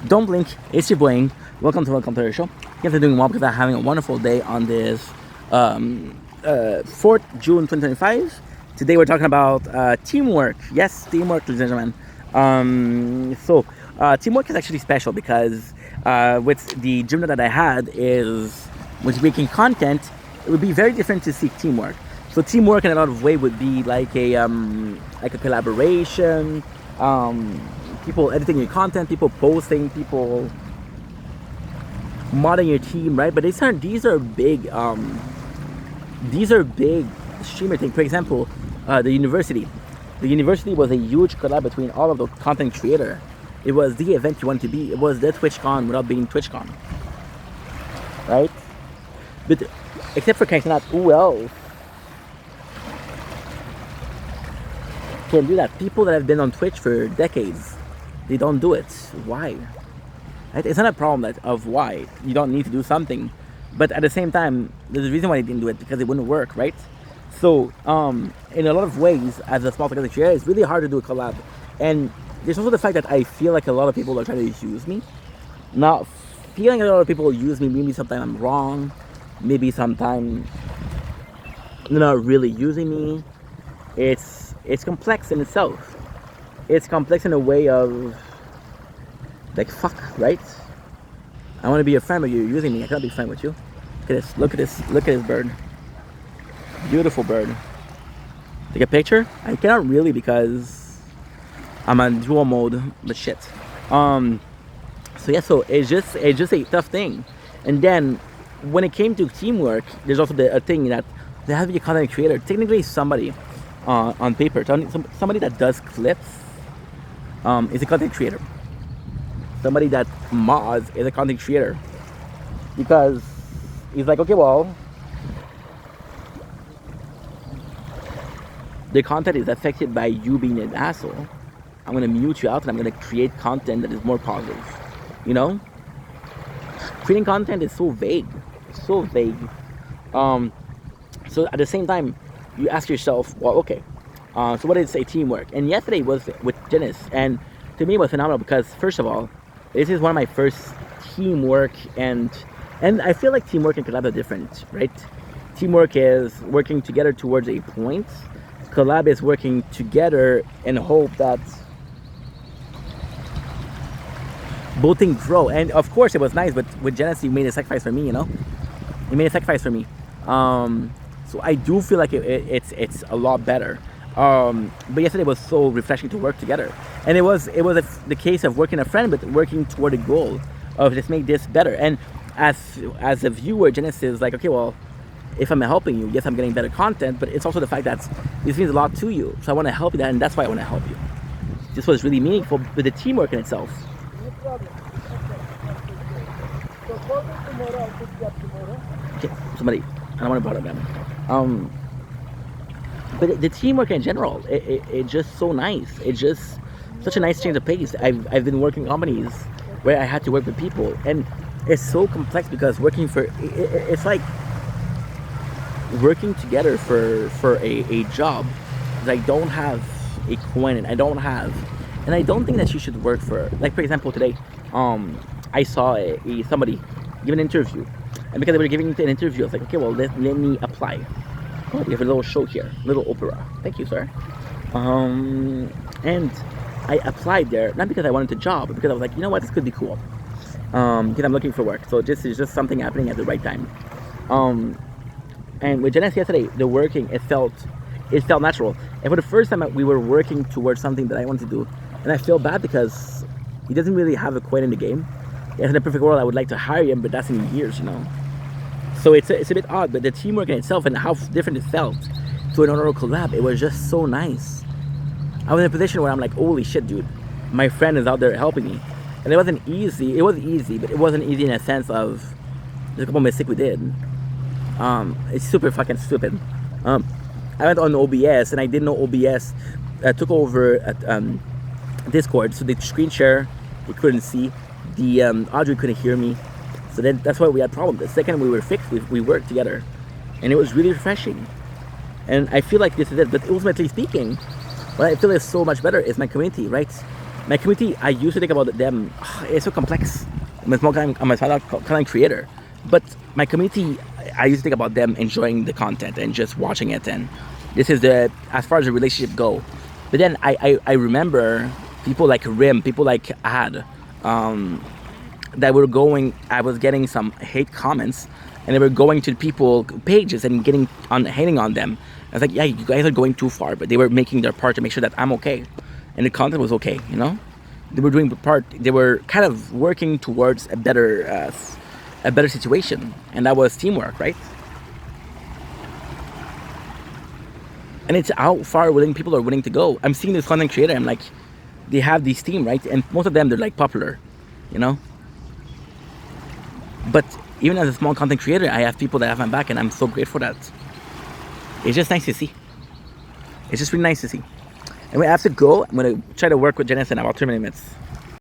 Don't blink, it's your Boeing. Welcome to the show. You guys are doing well because I'm having a wonderful day on this 4th June 2025. Today we're talking about teamwork. Yes, teamwork, ladies and gentlemen. Teamwork is actually special because with the gym that I had is with making content, it would be very different to seek teamwork. So teamwork in a lot of way would be like a collaboration. People editing your content, people posting, people modding your team, right? But these are big streamer things. For example, the university. The university was a huge collab between all of the content creator. It was the event you wanted to be. It was the TwitchCon without being TwitchCon, right? But except for Kankanat, who else can do that? People that have been on Twitch for decades. They don't do it. Why? Right? It's not a problem of why you don't need to do something, but at the same time, there's a reason why they didn't do it, because it wouldn't work, right? So, in a lot of ways, as a small content creator, it's really hard to do a collab. And there's also the fact that I feel like a lot of people are trying to use me. Not feeling like a lot of people use me. Maybe sometimes I'm wrong. Maybe sometimes they're not really using me. It's complex in itself. It's complex in a way of like, fuck, right? I want to be a friend, but you're using me. I cannot be a friend with you. Look at this. Look at this. Look at this bird. Beautiful bird. Take a picture? I cannot really because I'm on dual mode. But shit. So it's just a tough thing. And then when it came to teamwork, there's also a thing that there has to be a content creator. Technically, somebody on paper, somebody that does clips. Is a content creator. Somebody that mods is a content creator. Because he's like, okay, well, the content is affected by you being an asshole. I'm going to mute you out and I'm going to create content that is more positive. You know? Creating content is so vague. So vague. So at the same time, you ask yourself, well, okay, so what is a teamwork? And yesterday was with Dennis, and to me it was phenomenal because first of all, this is one of my first teamwork, and I feel like teamwork and collab are different, right? Teamwork is working together towards a point. Collab is working together in hope that both things grow. And of course it was nice, but with Dennis, he made a sacrifice for me, you know? He made a sacrifice for me. So I do feel like it's a lot better. But yesterday was so refreshing to work together, and it was the case of working a friend, but working toward a goal of just make this better. And as a viewer, Genesis is like, okay, well, if I'm helping you, yes, I'm getting better content, but it's also the fact that this means a lot to you, so I want to help you, and that's why I want to help you. This was really meaningful with the teamwork in itself. Okay, somebody, I don't want to bother them. But the teamwork in general, it's just so nice. It's just such a nice change of pace. I've been working companies where I had to work with people, and it's so complex because working for it's like working together for a job that I don't have a coin and I don't think that you should work for. Like for example, today, I saw somebody give an interview, and because they were giving an interview, I was like, okay, well let me apply. Oh, we have a little show here, little opera. Thank you, sir. And I applied there, not because I wanted a job, but because I was like, you know what, this could be cool. Because I'm looking for work. So this is just something happening at the right time. And with Janice yesterday, the working, it felt natural. And for the first time, we were working towards something that I wanted to do. And I feel bad because he doesn't really have a coin in the game. Yes, in a perfect world, I would like to hire him, but that's in years, you know. So it's a bit odd, but the teamwork in itself and how different it felt to another collab, it was just so nice. I was in a position where I'm like, holy shit, dude, my friend is out there helping me. And it wasn't easy. It was easy, but it wasn't easy in a sense of there's a couple mistakes we did. It's super fucking stupid. I went on OBS and I didn't know OBS took over at Discord, so the screen share they couldn't see, the audio couldn't hear me. So then that's why we had problems. The second we were fixed, we worked together. And it was really refreshing. And I feel like this is it. But ultimately speaking, what I feel is so much better is my community, right? My community, I used to think about them. It's so complex. I'm a small content creator, but my community, I used to think about them enjoying the content and just watching it. And this is the as far as the relationship go. But then I remember people like Rim, people like Ad, that were going. I was getting some hate comments, and they were going to people pages and getting on hating on them. I was like, yeah, you guys are going too far. But they were making their part to make sure that I'm okay, and the content was okay. You know, they were doing the part. They were kind of working towards a better situation, and that was teamwork, right? And it's how far people are willing to go. I'm seeing this content creator. I'm like, they have this team, right? And most of them, they're like popular, you know. But even as a small content creator, I have people that have my back, and I'm so grateful for that. It's just nice to see. It's just really nice to see. And I have to go. I'm gonna try to work with Janice in about 3 minutes.